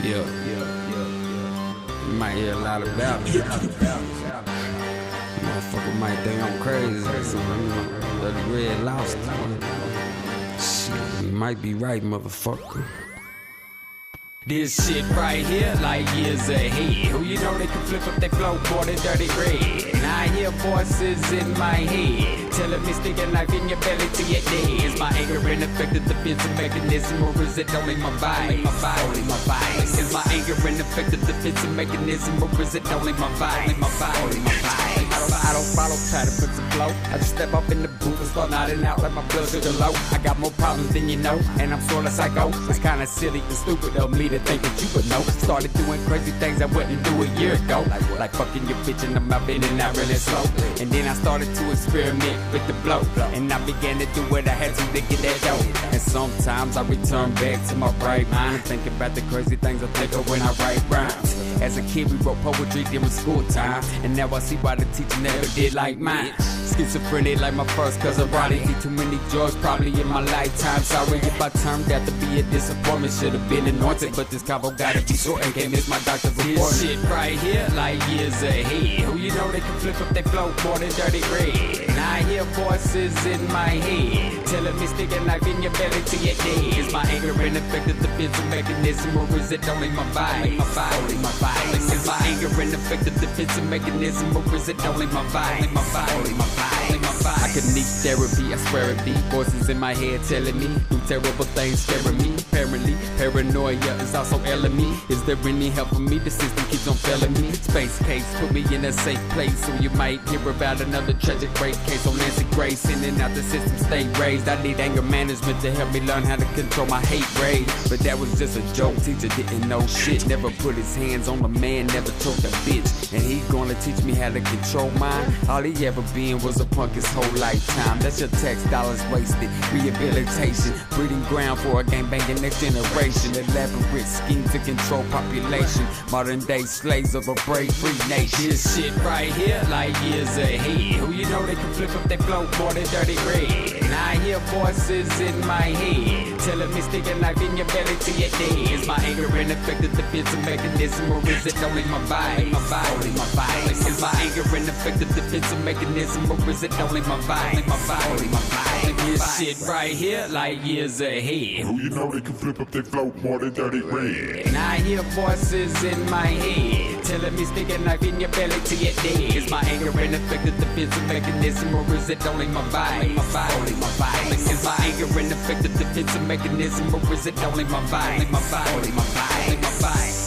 Yeah. You might hear a lot about me. Motherfucker might think I'm crazy or something. The red lobster. Shit, you might be right, motherfucker. This shit right here, like years ahead. Who you know they can flip up their flow more than dirty red. And I hear voices in my head telling me stick a knife in your belly till you're dead. Is my anger an effective defensive mechanism, or is it only my vibe? Only my vibe. Is my anger an effective defensive mechanism, or is it only my vibe? Only my vibe. I don't follow patterns of flow. I just step up in the booth and start nodding out like my blood sugar low. I got more problems than you know, and I'm sorta psycho. It's kinda silly and stupid of me to think that you would know. Started doing crazy things I wouldn't do a year ago, like fucking your bitch in the mouth and out really slow. And then I started to experiment with the blow, and I began to do what I had to get that dough. And sometimes I return back to my right mind, thinking about the crazy things I think of when I write rhymes. As a kid we wrote poetry during school time, and now I see why the teacher never did like mine. Schizophrenic like my first cousin Ronnie. Eat too many drugs probably in my lifetime. Sorry if I turned out to be a disappointment. Should've been anointed, but this combo gotta be short and can't miss my doctor's report. This shit right here, like years ahead. Who you know they can flip up their flow more than dirty red. And I hear voices in my head telling me stick a knife in your belly till you're dead. Is my anger an effective defensive mechanism, or is it only my vibe? Only my vibe. Is my anger an effective defensive mechanism, or is it only my vibe? Only my vibe. I could need therapy, I swear it be. Voices in my head telling me do terrible things, scaring me. Apparently, paranoia is also ailing me. Is there any help for me? The system keeps on failing me. Space case put me in a safe place, so you might hear about another tragic rape case on Nancy Grace. In and out the system, stay raised. I need anger management to help me learn how to control my hate rage. But that was just a joke, teacher didn't know shit. Never put his hands on a man, never choked a bitch. And he gonna teach me how to control mine. All he ever been was a punk his whole lifetime. That's your tax dollars wasted. Rehabilitation, breeding ground for a gang-banging next generation. Elaborate scheme to control population. Modern day slaves of a brave free nation. This shit right here, like years ahead. Who you know they can flip up their flow more than dirty red. And I hear voices in my head telling me stick a knife in your belly till you're dead. Is my anger an effective defensive mechanism, or is it only my vibe? Only my vibe. Is my anger an effective defensive mechanism, or is it only my vibe? Only my vibe. This shit right here, like years ahead. Who you know they can flip up their flow more than dirty red. And I hear voices in my head telling me stick a knife in your belly till you're dead. Is my anger an effective defensive mechanism, or is it only my vibe? Only my vibe. Is my anger an effective defensive mechanism, or is it only my vibe? Only my vibe.